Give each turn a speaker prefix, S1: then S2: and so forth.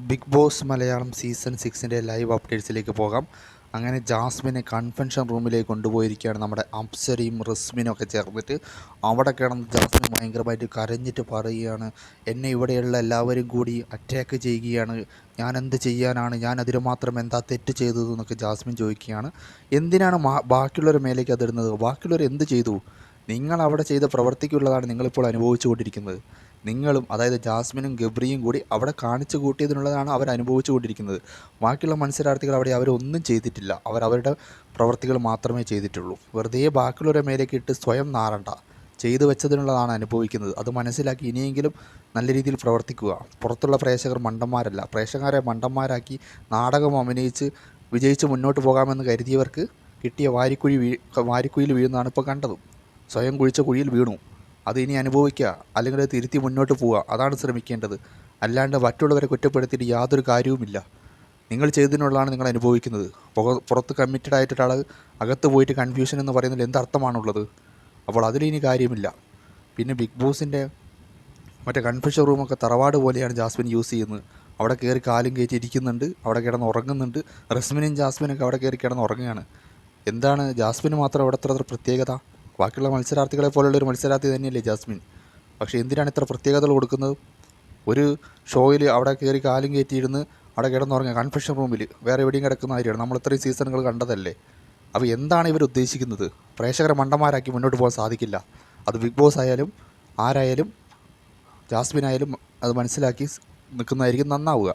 S1: Big boss Malayalam season 6 live അപ്ഡേറ്റ്സിലേക്ക് പോകാം. അങ്ങനെ ജാസ്മിനെ കൺവെൻഷൻ റൂമിലേക്ക് കൊണ്ടുപോയിരിക്കുകയാണ് നമ്മുടെ അപ്സരയും റസ്മിനും ഒക്കെ ചേർന്നിട്ട്. അവിടെ കിടന്ന് ജാസ്മിൻ ഭയങ്കരമായിട്ട് കരഞ്ഞിട്ട് പറയുകയാണ്, എന്നെ ഇവിടെയുള്ള എല്ലാവരും കൂടി അറ്റാക്ക് ചെയ്യുകയാണ്, ഞാൻ എന്ത് ചെയ്യാനാണ്, ഞാൻ അതിന് മാത്രം എന്താ തെറ്റ് ചെയ്തതെന്നൊക്കെ ജാസ്മിൻ ചോദിക്കുകയാണ്. എന്തിനാണ് ബാക്കിയുള്ളവരുടെ മേലേക്ക് അതിടുന്നത്? ബാക്കിയുള്ളവർ എന്ത് ചെയ്തു? നിങ്ങൾ അവിടെ ചെയ്ത പ്രവൃത്തിക്കുള്ളതാണ് നിങ്ങളിപ്പോൾ അനുഭവിച്ചു കൊണ്ടിരിക്കുന്നത്. നിങ്ങളും, അതായത് ജാസ്മിനും ഗബ്രിയും കൂടി അവിടെ കാണിച്ചു കൂട്ടിയതിനുള്ളതാണ് അവർ അനുഭവിച്ചു കൊണ്ടിരിക്കുന്നത്. ബാക്കിയുള്ള മത്സരാർത്ഥികൾ അവിടെ അവരൊന്നും ചെയ്തിട്ടില്ല. അവരവരുടെ പ്രവൃത്തികൾ മാത്രമേ ചെയ്തിട്ടുള്ളൂ. വെറുതെ ബാക്കിയുള്ളവരുടെ മേലേക്ക് ഇട്ട് സ്വയം നാറണ്ട. ചെയ്തു വെച്ചതിനുള്ളതാണ് അനുഭവിക്കുന്നത്. അത് മനസ്സിലാക്കി ഇനിയെങ്കിലും നല്ല രീതിയിൽ പ്രവർത്തിക്കുക. പുറത്തുള്ള പ്രേക്ഷകർ മണ്ടന്മാരല്ല. പ്രേക്ഷകരെ മണ്ടന്മാരാക്കി നാടകം അഭിനയിച്ച് വിജയിച്ച് മുന്നോട്ട് പോകാമെന്ന് കരുതിയവർക്ക് കിട്ടിയ വാരിക്കുഴിയിൽ വീഴുന്നതാണ് ഇപ്പോൾ കണ്ടത്. സ്വയം കുഴിച്ച കുഴിയിൽ വീണു. അത് ഇനി അനുഭവിക്കുക, അല്ലെങ്കിൽ അത് തിരുത്തി മുന്നോട്ട് പോവുക. അതാണ് ശ്രമിക്കേണ്ടത്. അല്ലാണ്ട് മറ്റുള്ളവരെ കുറ്റപ്പെടുത്തിയിട്ട് യാതൊരു കാര്യവുമില്ല. നിങ്ങൾ ചെയ്തതിനുള്ളതാണ് നിങ്ങൾ അനുഭവിക്കുന്നത്. പുറത്ത് കമ്മിറ്റഡ് ആയിട്ടൊരാൾ അകത്ത് പോയിട്ട് കൺഫ്യൂഷൻ എന്ന് പറയുന്നതിൽ എന്തർത്ഥമാണുള്ളത്? അപ്പോൾ അതിലിനി കാര്യമില്ല. പിന്നെ ബിഗ് ബോസിൻ്റെ മറ്റേ കൺഫ്യൂഷൻ റൂമൊക്കെ തറവാട് പോലെയാണ് ജാസ്മിൻ യൂസ് ചെയ്യുന്നത്. അവിടെ കയറി കാലും കയറ്റി ഇരിക്കുന്നുണ്ട്, അവിടെ കിടന്ന് ഉറങ്ങുന്നുണ്ട്. റസ്മിനും ജാസ്മിനൊക്കെ അവിടെ കയറി കിടന്ന് ഉറങ്ങുകയാണ്. എന്താണ് ജാസ്മിന് മാത്രം അവിടെ അത്ര പ്രത്യേകത? ബാക്കിയുള്ള മത്സരാർത്ഥികളെ പോലുള്ളൊരു മത്സരാർത്ഥി തന്നെയല്ലേ ജാസ്മിൻ. പക്ഷേ എന്തിനാണ് ഇത്ര പ്രത്യേകതകൾ കൊടുക്കുന്നത്? ഒരു ഷോയിൽ അവിടെ കയറി കാലും കയറ്റിയിരുന്ന് അവിടെ കിടന്നുറങ്ങുക, കൺഫെഷൻ റൂമിൽ വേറെ എവിടെയും കിടക്കുന്ന കാര്യമാണ്. നമ്മൾ ഇത്രയും സീസണുകൾ കണ്ടതല്ലേ. അപ്പോൾ എന്താണ് ഇവർ ഉദ്ദേശിക്കുന്നത്? പ്രേക്ഷകരെ മണ്ടന്മാരാക്കി മുന്നോട്ട് പോകാൻ സാധിക്കില്ല. അത് ബിഗ് ബോസ് ആയാലും ആരായാലും ജാസ്മിൻ ആയാലും അത് മനസ്സിലാക്കി നിൽക്കുന്നതായിരിക്കും നന്നാവുക.